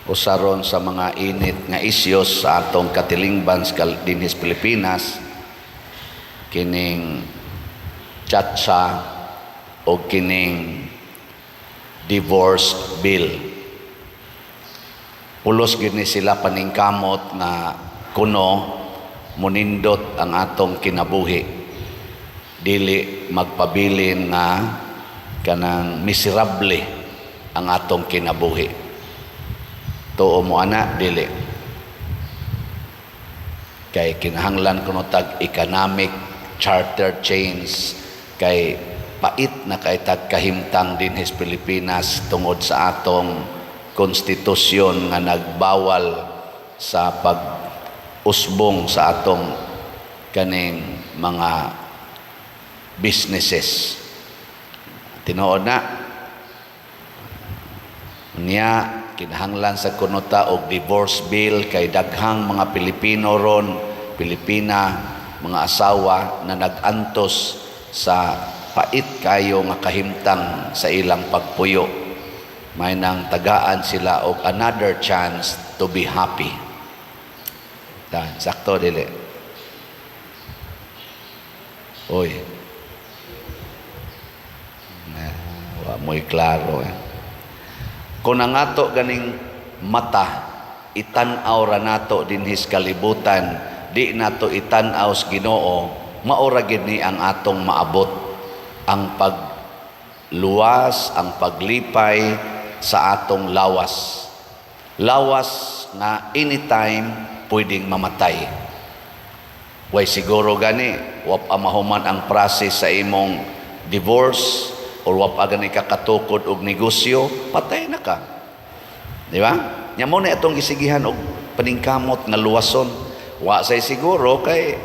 usaron sa mga init nga isyos sa atong katilingban sa dinhis Pilipinas, kining Chatsa o kining divorce bill. Pulos gini sila paningkamot nga kuno munindot ang atong kinabuhi, dili magpabilin nga kanang miserable ang atong kinabuhi. Tuo mo ana, dili. Kay kinahanglan kuno tag economic charter change, kay pait na kay tag kahimtang dinhis Pilipinas tungod sa atong konstitusyon nga nagbawal sa pag-usbong sa atong kaning mga businesses. Tinuod na niya kinahanglan sa kunota og divorce bill, kay daghang mga Pilipino ron, Pilipina, mga asawa na nag-antos sa pait kayo nga kahimtang sa ilang pagpuyo. May nang tagaan sila og another chance to be happy. Sakto dili. Oy. Wa mo'y klaro Kung ang ato ganing mata, itan-aw ra nato dinhis kalibutan, di nato itan-aw sa Ginoo, maura gid ni ang atong maabot ang pagluwas, ang paglipay sa atong lawas. Lawas na anytime pwedeng mamatay. Way siguro gani, wap amahuman ang process sa imong divorce, or wap gani kakatukod og negosyo, patay na ka. Di ba? Nya mo na itong gisigihan og paningkamot nga luwason. Wa say siguro kay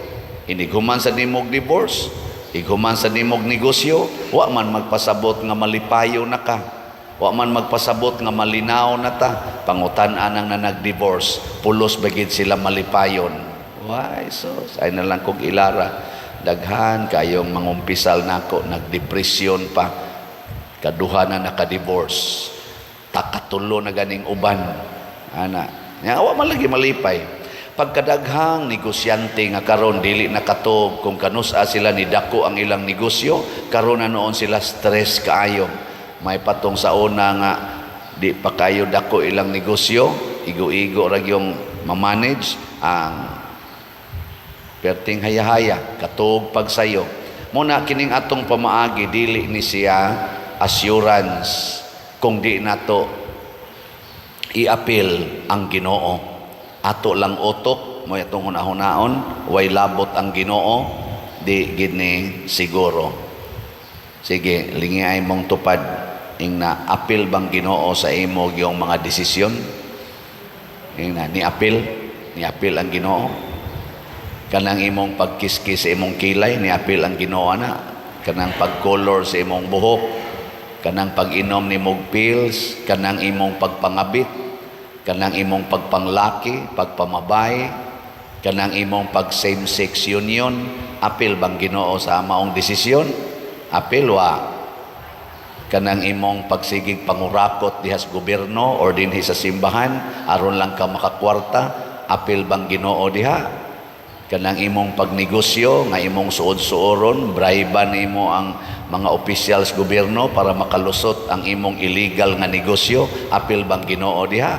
inighuman sa nimog divorce, ighuman sa nimog negosyo, wa man magpasabot nga malipayo na ka. Wa man magpasabot nga malinaw na ta. Pangutan-an ang na nag-divorce, pulos bagid sila malipayon. Why sos? Ay na lang kog ilara. Daghan kayong mangumpisal nako, nagdepresyon pa. Kaduha na naka-divorce. Takatulo na ganing uban. Ana. Nya wa man lagi malipay. Pagkadaghang negosyante nga karon dili nakatog kung kanus-a sila ni dako ang ilang negosyo, karon na noon sila stress kaayo. May patong sa una nga di pa kayo dako ilang negosyo, igo-igo ra yung ma-manage ang perting haya-haya, katog pagsayo. Muna kining atong pamaagi, dili ni siya assurance kung di nato i-appeal ang Ginoo. Ato lang utok, mo itong hunahon-naon, way labot ang Ginoo, di gini siguro. Sige, lingi ay mong tupad, ing na appeal bang Ginoo sa imo yung mga desisyon? Ing na, ni appeal ang Ginoo. Kanang imong pagkiskis sa imong kilay, ni appeal ang Ginoo na. Kanang pagcolor sa imong buhok, kanang pag-inom ni mog pills, kanang imong pagpangabit, kanang imong pagpanglaki, pagpamabay, kanang imong pag same-sex union, apil bang Ginoo sa maong desisyon? Apil wa. Kanang imong pagsigig pangurakot dihas gobyerno or dinhi sa simbahan aron lang ka makakwarta, apil bang Ginoo diha? Kanang imong pagnegosyo nga imong suod-suoron, bribean nimo ang mga officials gobyerno para makalusot ang imong illegal nga negosyo, apil bang Ginoo diha?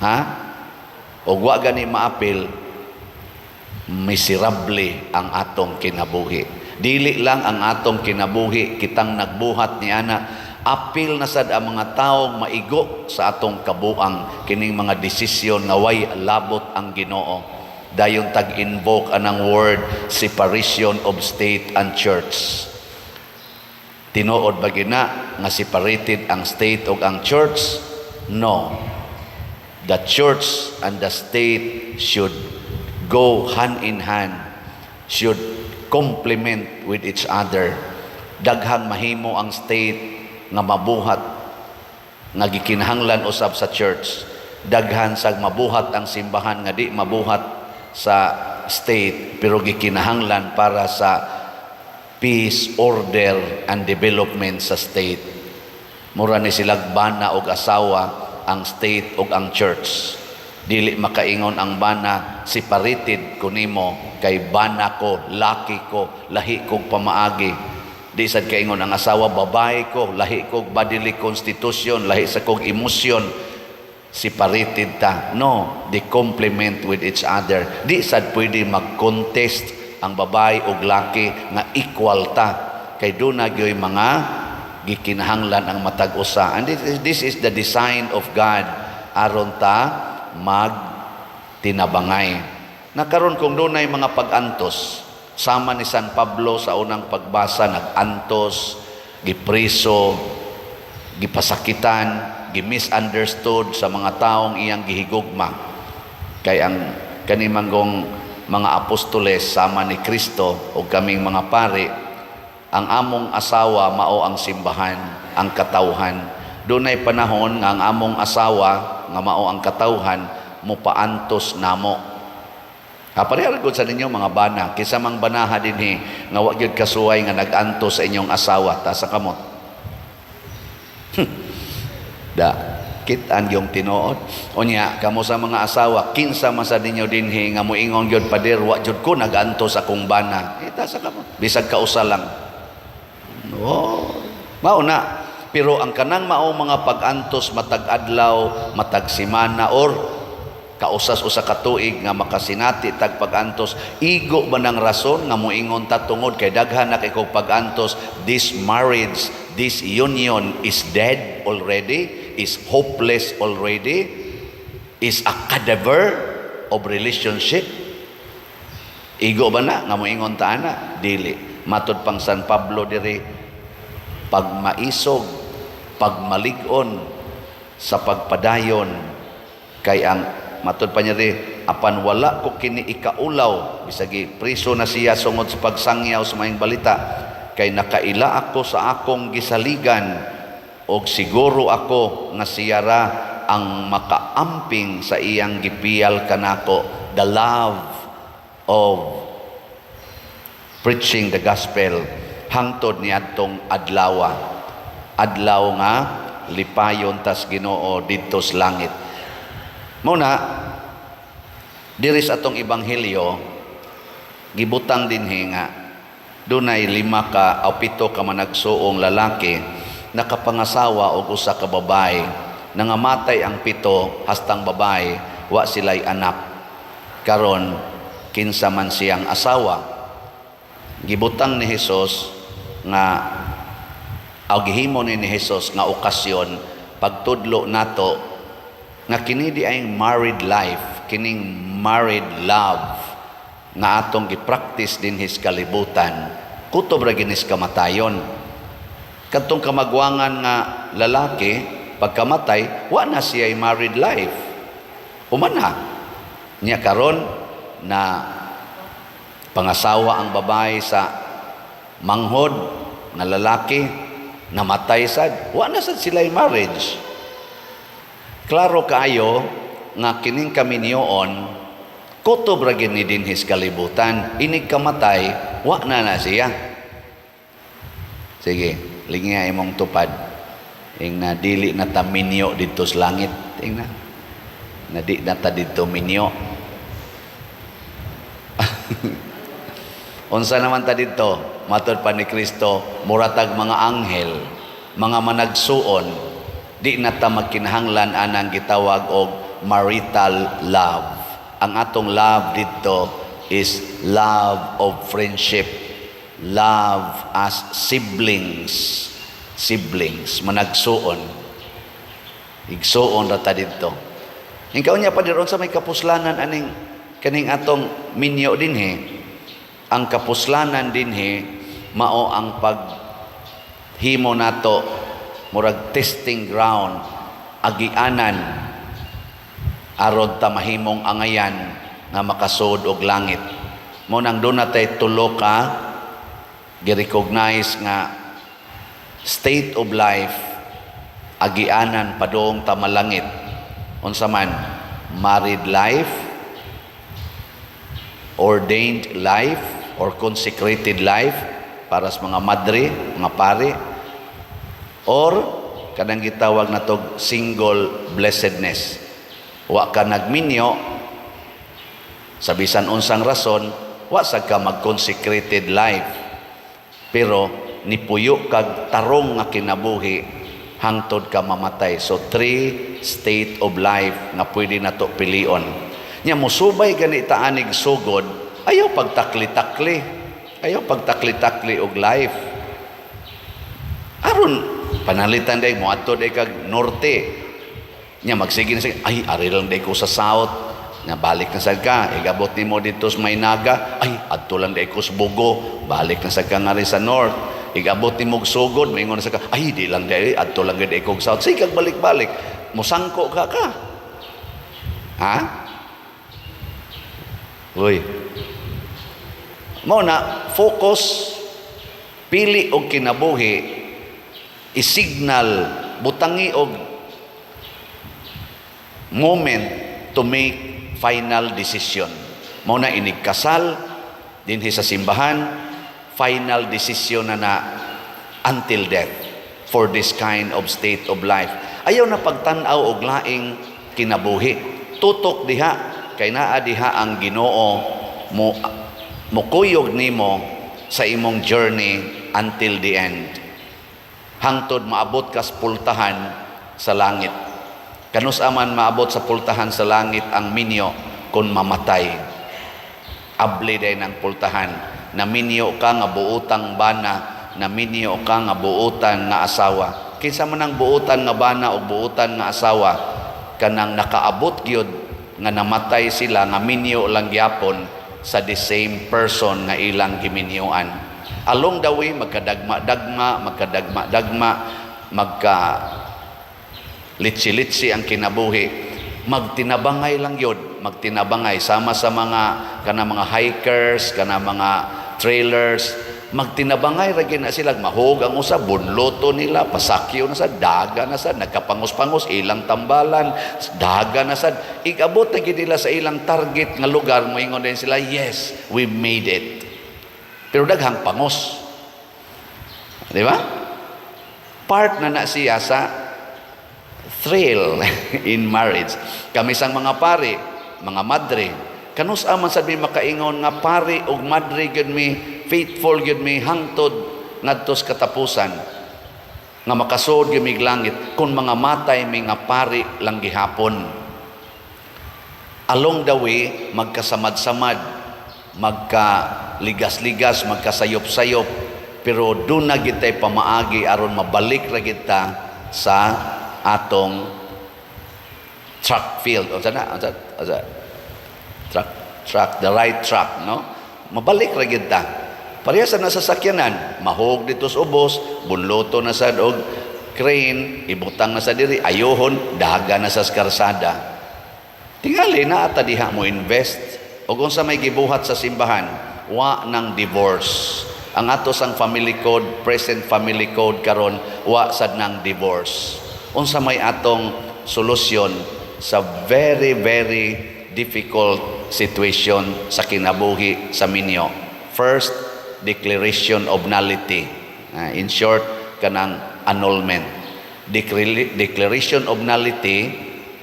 Ha? O wa gani maapil, miserable ang atong kinabuhi. Dili lang ang atong kinabuhi, kitang nagbuhat ni ana, apil na sad ang mga taong maigo sa atong kabuang kining mga desisyon nga way labot ang Ginoo. Dayon tag-invoke anang word, separation of state and church. Tinuod ba gina nga separated ang state ug ang church? No. The church and the state should go hand in hand, should complement with each other. Daghang mahimo ang state nga mabuhat nga gikinahanglan usab sa church. Daghan sag mabuhat ang simbahan nga di mabuhat sa state, pero gikinahanglan para sa peace, order, and development sa state. Mura ni silag bana og asawa, ang state ug ang church. Dili makaingon ang bana, separated ko nimo kay bana ko, laki ko, lahi kog pamaagi. Di sad kaingon ang asawa, babae ko, lahi kog bodily constitution, lahi sa kog emosyon. Separated ta. No, they complement with each other. Di sad pwede mag-contest ang babae ug laki nga equal ta. Kay doon na gyoy mga gikinahanglan ang matag usa. And this is the design of God aron ta magtinabangay. Nakaroon kung doon ay mga pag-antos, sama ni San Pablo sa unang pagbasa, nag-antos, gipriso, gipasakitan, gi-misunderstood sa mga taong iyang gihigugma. Kay ang kanimanggong mga apostoles sama ni Kristo o kaming mga pari, ang among asawa mao ang simbahan, ang katawhan. Doon ay panahon nga ang among asawa nga mao ang katawhan mo paantos namo. Pareha gud sa ninyo mga bana, kisa mang banaha dinhi nga wa gyud kasuway nga nag-antos sa inyong asawa ta sa kamot. Da kit-an yung tinuod. Unya kamo sa mga asawa, kinsa man sa ninyo dinhi nga moingon gyud pader wa gyud ko nag-antos akong bana. Ta sa kamot. Bisag kausa lang. Oh, mao na. Pero ang kanang mao mga pag-antos matag adlaw, matag semana or kausas usa ka tuig nga makasinati tag pag-antos, igo ba nang rason nga moingon ta tungod kay daghan na kay kog pag-antos, this marriage, this union is dead already, is hopeless already, is a cadaver of relationship. Igo ba na nga moingon ta ana? Dili. Matud pang San Pablo diri, pagmaisog, pagmalig-on sa pagpadayon, kay ang matud pa niya rin, apan wala ko kini ikaulaw, bisagi priso na siya sungod sa pagsangyaw sa mayang balita, kay nakaila ako sa akong gisaligan, og siguro ako nga siya ra ang makaamping sa iyang gipiyal kanako, the love of preaching the gospel hangtod niadtong adlaw nga lipayon tas Ginoo didto sa langit. Muna diri sa atong ebanghelyo gibutang dinhi nga dunay 5 ka o 7 ka managsuong lalaki nakapangasawa og usa ka babae, nangamatay ang 7 hastang babae, wa sila'y anak. Karon kinsa man siyang asawa. Gibutang ni Hesus nga gihimo ni Hesus nga okasyon pagtudlo nato nga kini di ay married life, kining married love nga atong gi-practice din his kalibutan, kutob ra ginis kamatayon. Kadtong kamagwangan nga lalaki pagkamatay wa na siya ay married life, humana niya karon na pangasawa ang babae sa manghod nga lalaki, namatay sad, wa na sad sila'y marriage. Klaro kaayo nga kining kaminyoon kutob ra gid ni dinhis kalibutan, inig kamatay wa na siya. Sige, lingi imong tupad ing na dili na ta minyo didto sa langit, tingna na di na ta didto minyo. Unsa naman ta didto? Matud pa ni Kristo, muratag mga anghel, mga managsuon, di na ta magkinahanglan anang gitawag og marital love. Ang atong love dito is love of friendship, love as siblings, managsuon, igsuon ra ta dito. Ikaw niya pa diron sa may kapuslanan aning kaning atong minyo dinhi. Ang kapuslanan dinhi mao ang paghimo nato murag testing ground, agianan aron ta mahimong angayan nga makasud og langit. Mo nang doon natay tulo ka gi-recognize nga state of life, agianan padung ta malangit. Unsa man, married life, ordained life or consecrated life para sa mga madre, mga pare, or kanang gitawag na tog single blessedness. Wa ka nagminyo sa bisan unsang rason, wa sad ka mag-consecrated life. Pero nipuyo kag tarong nga kinabuhi hangtod ka mamatay. So three state of life nga pwede nato pilion. Nya musubay gani ta anig sugod, ayaw pagtakli-takli. Ayaw pagtakli-takli og life. Aron panalitan day mo adto day kag norte. Nya magsige na sige, ay ari lang day ko sa south. Nya balik na sad ka, igabot nimo dito sa Maynaga, ay adto lang day ko sa Bugo, balik na sad ka nga rin sa north. Igabot nimo og sugod, moingon na sad ka, ay di lang day adto lang day ko sa south. Sige kag balik-balik. Musangko ka. Ha? Uy. Mo na focus, pili og kinabuhi, isignal, butangi og moment to make final decision. Mo na inig kasal dinhi sa simbahan, final decision na until death for this kind of state of life. Ayaw na pagtan-aw og laing kinabuhi. Tutok diha kay naa diha ang Ginoo mukuyog nimo sa imong journey until the end. Hangtod maabot ka sa pultahan sa langit. Kanus aman maabot sa pultahan sa langit ang minyo kung mamatay. Abli day ng pultahan. Na minyo ka nga buutang bana, na minyo ka nga buutan nga asawa. Kinsa man ang buutan nga bana o buutan nga asawa, kanang nakaabot gyud nga namatay sila nga minyo lang gyapon sa the same person nga ilang giminyoan. Along the way magkadagma-dagma, magka litsi-litsi ang kinabuhi. Magtinabangay lang yun, magtinabangay sama sa mga hikers, mga trailers. Magtinabangay ragi na sila, mahog ang usa, bunloto nila, pasakyo na sad, daga na sad, nagkapangus-pangus ilang tambalan, daga na sad. Igabot na gid nila sa ilang target nga lugar, moingon din sila, yes, we made it. Pero daghang pangos. Di ba? Part na siya sa thrill in marriage. Kami sang mga pari, mga madre, kanus aman sad mi makaingon nga pari ug madre gyud mi, faithful gyud mi hangtod ngadto sa katapusan. Nga makasuod gyud mi langit kun mga matay mi nga pari lang gihapon. Along the way magkasamad-samad, magkaligas-ligas, magkasayop-sayop, pero doon na gid tay pamaagi aron mabalik ra gid ta sa atong track field o track, the right track, no? Mabalik ra gid ta. Pareha sa nasasakyanan, mahog dito sa ubos, bunloto na sad og crane, ibutang na sa diri, ayohon, daga na sa karsada. Tingali na ata diha mo invest. O kung sa may gibuhat sa simbahan, wa ng divorce. Ang atos ang family code, present family code karon, wa sad ng divorce. Unsa may atong solusyon sa very, very difficult situation sa kinabuhi sa minyo. First, declaration of nullity. In short, kanang annulment. Declaration of nullity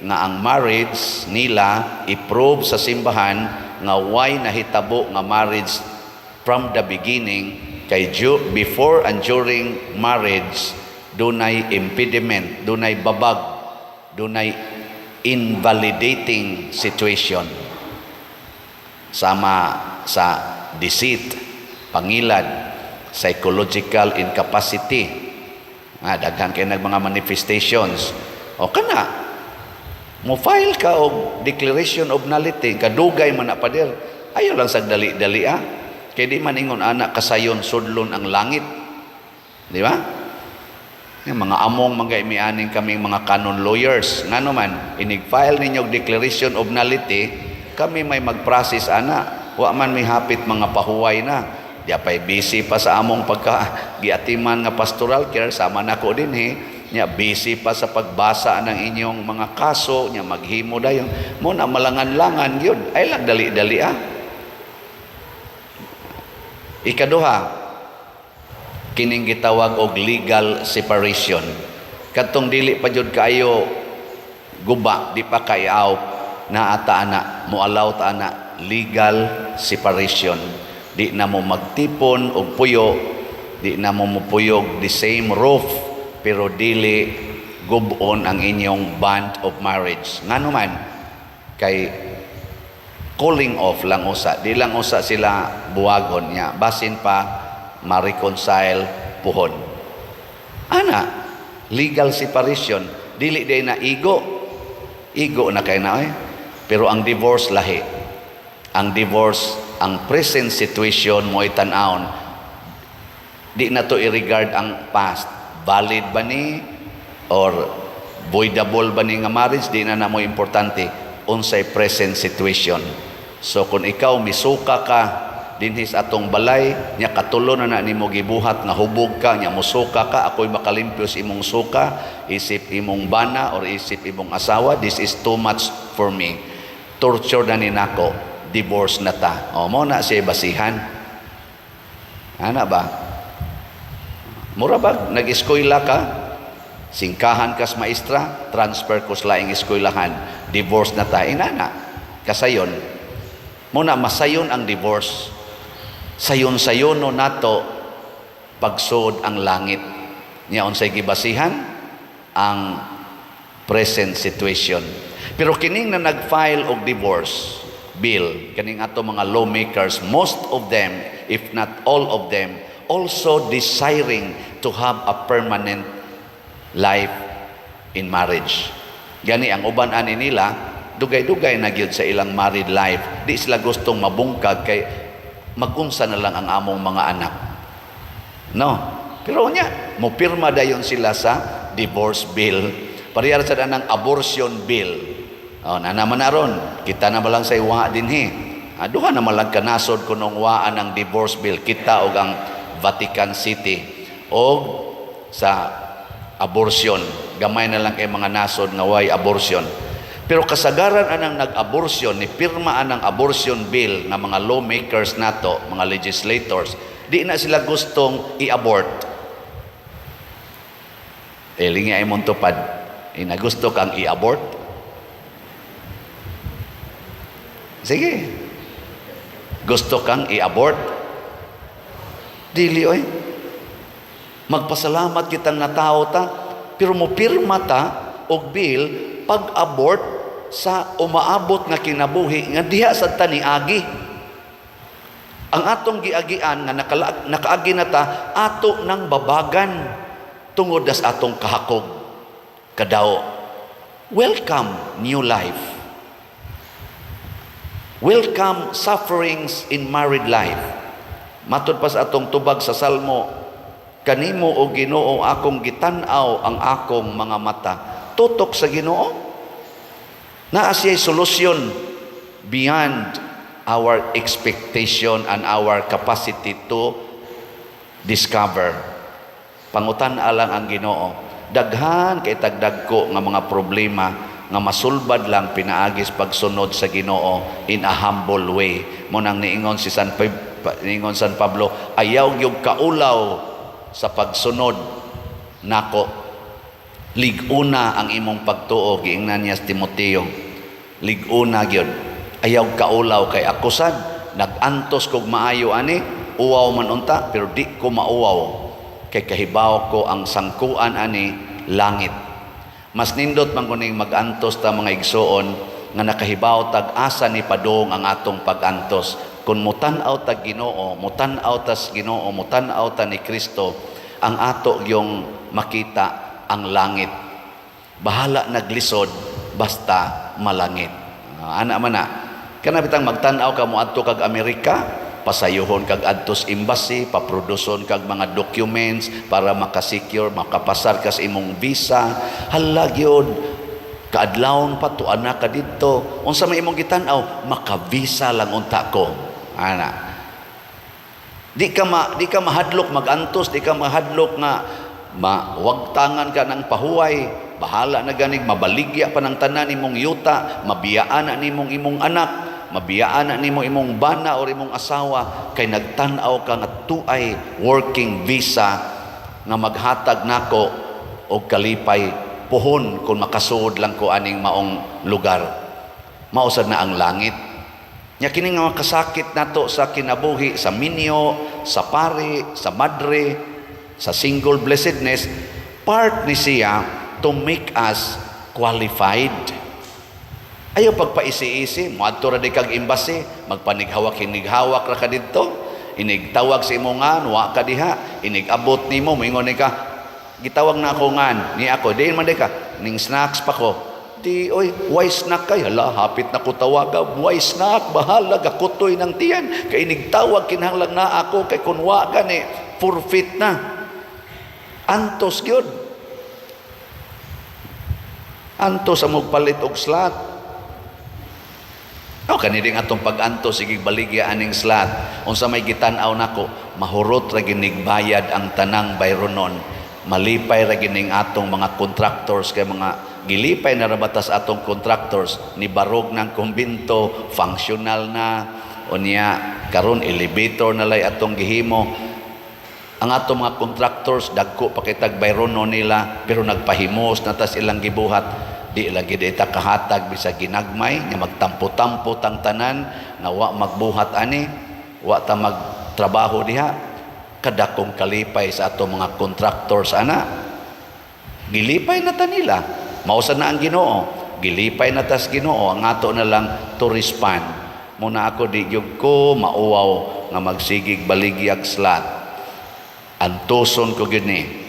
nga ang marriage nila i-prove sa simbahan nga why nahitabo nga marriage from the beginning kay before and during marriage dunay impediment, dunay babag, dunay invalidating situation sama sa deceit, pangilad, psychological incapacity, daghan kay mga manifestations. O kana mo file ka og declaration of nullity, kadugay man na pader, ayo lang sag dali-dali kay di man ingon anak kasayon sudlon ang langit, di ba? Yung mga among mga imianing kaming mga canon lawyers, ngano man inig-file ninyo declaration of nullity, kami may mag-process wa man may hapit mga pahuway na. Di pay busy pa sa among giatiman nga pastoral care, sama na ko din nya busy pa sa pagbasa ng inyong mga kaso, nya maghimo dayon mo na malangan-langan yun, ay lang dali-dali Ikaduha, kining gitawag og legal separation. Katong dili pa jud kaayo guba, di pa kayaw na ata ana, mualaw ta ana legal separation. Di na mo magtipon og puyo, di na mo mupuyog the same roof, pero dili gubon ang inyong bond of marriage. Ngano man kay calling off lang usa, di lang usa sila buwagon niya, basin pa ma-reconcile puhon. Ana, legal separation, dili day na igo na kay na pero ang divorce lahi. Ang divorce, ang present situation mo itan-aon, di na to i-regard ang past, valid ba ni or voidable ba ni nga marriage, di na mo importante unsay present situation. So kung ikaw misuka ka dinhis atong balay, nya katulo na nimo gibuhat nga hubog ka, nya musuka ka, ako'y makalimpyo sa imong suka, isip imong bana or isip imong asawa, this is too much for me. Torture na ni nako, divorce na ta. O mo na siya basihan. Ana ba? Mura ba nag-eskwela ka? Singkahan kas maestra, transfer ko sa laing eskwelahan, divorce na ta. Inana, kasayon. Muna masayon ang divorce. Sayon-sayono nato pagsud ang langit. Nya unsay gibasihan ang present situation. Pero kining na nag-file og divorce bill, kaning ato mga lawmakers, most of them, if not all of them, also desiring to have a permanent life in marriage. Gani ang uban ani nila, dugay-dugay na gyud sa ilang married life. Di sila gustong mabungkag kay magunsa na lang ang among mga anak. No. Pero nya, mopirma dayon sila sa divorce bill. Parehas sa danang abortion bill. Oh, na naman na ron. Kita na malang sa iwa dinhi. Duha na malang kanasod kunong waan ang divorce bill. Kita og ang Vatican City og sa abortion. Gamay na lang kay mga nasod nga way abortion. Pero kasagaran anang nag-abortion, ni pirma anang abortion bill ng mga lawmakers nato, mga legislators, di na sila gustong i-abort. Lingi ay mong tupad, gusto kang i-abort? Sige. Gusto kang i-abort? Dili oy. Magpasalamat kitang natao ta, pero mo pirma ta og bill pag-abort sa umaabot nga kinabuhi nga diha sa taniagi. Ang atong giagian nga nakaagi na ta ato nang babagan tungod das atong kahakog kadao. Welcome new life. Welcome sufferings in married life. Matod pa sa atong tubag sa Salmo, kanimo o Ginoo akong gitan-aw ang akong mga mata. Tutok sa Ginoo. Naa siya'y solusyon beyond our expectation and our capacity to discover. Pangutan alang ang Ginoo. Daghan kay tagdagko nga mga problema nga masulbad lang pinaagis pagsunod sa Ginoo in a humble way. Mo nang niingon si San Pablo, ayaw gyud kaulaw sa pagsunod nako. Liguna ang imong pagtuo, giingnan niya sa Timoteo. Liguna gyud. Ayaw kaulaw kay ako sad nagantos kog maayo ani, uwaw man unta pero di ko mauwaw. Kay kahibaw ko ang sangkuan ani langit. Mas nindot man kuning magantos ta mga igsoon nga nakahibaw tag asa ni padong ang atong pagantos. Kung mutan-aw ta Ginoo, mutan-aw ta Ginoo, mutan-aw ta ni Kristo, ang ato yung makita ang langit. Bahala naglisod basta malangit. Ana man na. Kana bitang magtan-aw ka moadto kag Amerika, pasayuhon kag adtos embassy, paproduson kag mga documents para makasecure, makapasar ka sa imong visa. Hala gyud kaadlawon pa tuana ka didto. Unsa may imong gitan-aw, maka-visa lang unta ko. Ana. Di ka mahadlok magantos, di ka mahadlok nga mawagtangan ka ng pahuway, bahala na ganig, mabaligya pa ng tanan imong yuta, mabiyaan na nimong imong anak, mabiyaan na nimong imong bana o imong asawa, kay nagtanaw ka nga tuay working visa nga maghatag nako o kalipay puhon kung makasuod lang ko aning maong lugar. Mausad na ang langit. Nya kini nga kasakit nato sa kinabuhi, sa minyo, sa pari, sa madre, sa single blessedness, part ni siya to make us qualified. Ayaw pagpaisi-isi, muadto ra di kag embassy, magpanighawak-hinighawak ra ka didto, inigtawag sa imo nga, wa ka diha, inigabot nimo, moingon ni ka, gitawag na ako ngan, ni ako, diin man di ka, ning snacks pa ko, di, oy, why snack kay? Hala, hapit na ko tawaga, why snack, bahala, gakutoy ng tiyan, kay inigtawag, kinahanglang na ako, kay kunwa ka ni, forfeit na. Antos gyud. Antos sa magpalit og slot. Kaniding atong pag-antos, sige baligya aning slot. Unsa may gitan-aw nako, mahurot ra ginigbayad ang tanang bayronon. Malipay ra gining atong mga contractors, kay mga gilipay na rabatas atong contractors, ni barog ng kumbinto, functional na, o niya, karon elevator na lay atong gihimo. Ang atong mga contractors, dagko pakitag bayronon nila, pero nagpahimos na tas ilang gibuhat. Di lagi dita kahatag bisa ginagmay nga magtampo-tampo tang tanan nga wa magbuhat ani, wa ta magtrabaho diha. Kadakong kalipay sa ato mga contractors ana. Gilipay na ta nila. Mausa na ang Ginoo. Gilipay na tas Ginoo, ang ato na lang to respond. Muna ako di gyud ko mauwaw nga magsigig baligyag slot. Antuson ko gyud ni.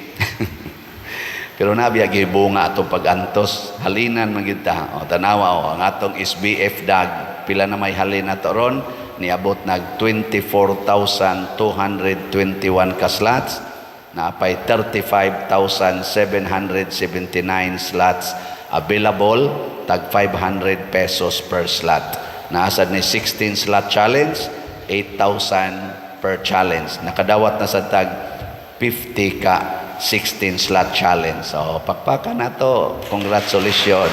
Pero nabiya gibunga atong pag-antos, halinan man gyud ta. O tanawa o ang atong SBF dag, pila na may halin nato ron, niabot nag 24,221 ka slots, naapay 35,779 slots available, tag 500 pesos per slot. Naasad ni 16 slot challenge, 8,000 per challenge. Nakadawat na sa tag 50 ka 16 slot challenge. So, pakpaka na to. Congratulations.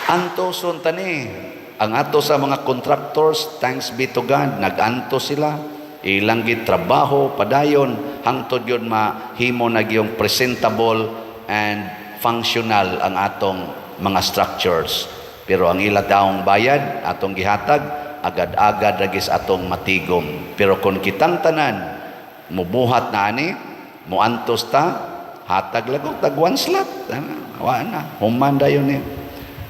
Antoson tani. Ang ato sa mga contractors, thanks be to God, nag-anto sila. Ilang gid trabaho, padayon, hangtod yun mahimo na yung presentable and functional ang atong mga structures. Pero ang ila taong bayad, atong gihatag, agad-agad ragis atong matigom. Pero kung kitang tanan, mubuhat na ani, muantos ta, hatag lagok tag one slot. Wa na, humanda yun eh.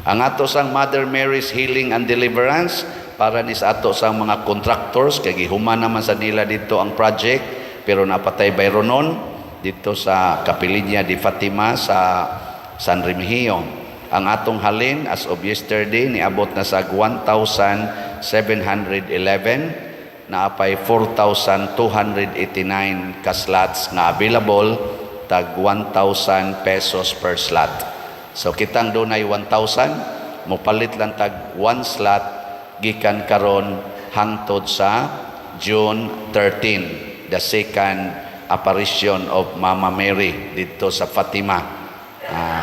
Ang ato sang Mother Mary's Healing and Deliverance, para ni sa ato sang mga contractors, kay gihuman naman sa nila dito ang project, pero napatay bayronon dito sa Capilinia di Fatima sa San Remigio. Ang atong halin as of yesterday niabot na sa 1,711, naapay 4,289 ka slots nga available, tag 1,000 pesos per slot. So kitang dunay 1,000, mopalit lang tag 1 slot gikan karon hangtod sa June 13, the second apparition of Mama Mary dito sa Fatima,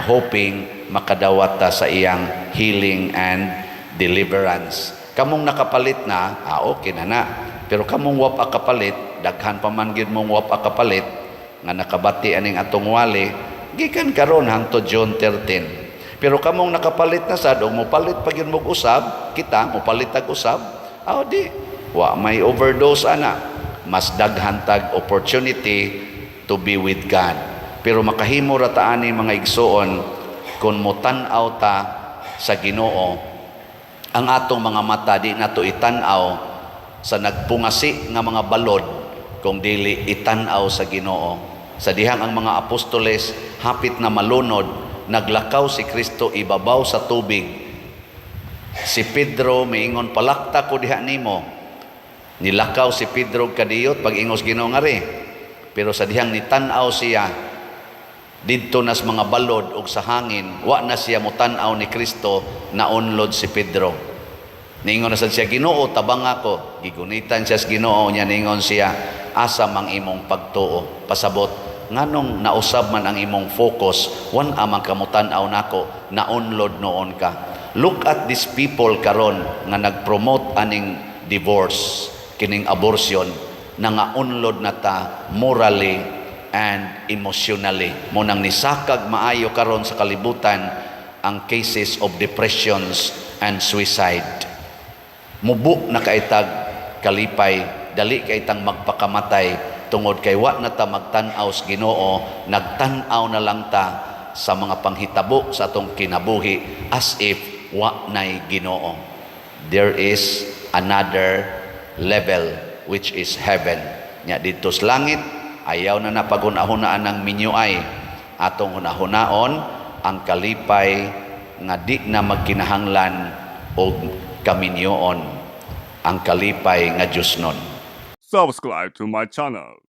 hoping makadawat ta sa iyang healing and deliverance. Kamong nakapalit na, okay na na. Pero kamong wap akapalit, daghan pa man gid mong wap akapalit nga nakabati aning atong wali, gikan karon hangtod June 13. Pero kamong nakapalit na sad og mopalit pa gyud mo usab, kita mopalit tag usab, di wa may overdose ana. Mas daghan tag opportunity to be with God. Pero makahimo ra ta ani mga igsoon kun motan-aw ta sa Ginoo, ang atong mga mata di nato itan-aw sa nagpungasi nga mga balod kung dili itan-aw sa Ginoo. Sa dihang ang mga apostoles hapit na malunod, naglakaw si Kristo ibabaw sa tubig. Si Pedro miingon, palakta ko diha nimo. Nilakaw si Pedro kadiyot pag ingos Ginoo ngari. Pero sa dihang nitan-aw siya didto nas mga balod ug sa hangin, wa na siya mutan-aw ni Kristo, naunlod si Pedro. Ningon na siya, Ginoo, tabang ako. Gigunitan siya sa Ginoo niya, ningon siya, asa mang imong pagtuo. Pasabot, nganong nausab man ang imong focus, wan amang kamutan-aw nako, naunlod noon ka. Look at these people karon nga nag-promote aning divorce, kining abortion, na nga unlod na ta morally and emotionally. Munang nisakag maayo karon sa kalibutan ang cases of depressions and suicide. Mubo na kaitag kalipay, dali kaitang magpakamatay tungod kay wa na ta magtan-aw sa Ginoo, nagtan-aw na lang ta sa mga panghitabo sa atong kinabuhi as if wa nay Ginoo. There is another level which is heaven. Nya dito sa langit ayaw na napaghuna-hunaan ng minyuay, atong hunahunaon ang kalipay nga di na magkinahanglan og kaminyoon, ang kalipay nga Diosnon. Subscribe to my channel.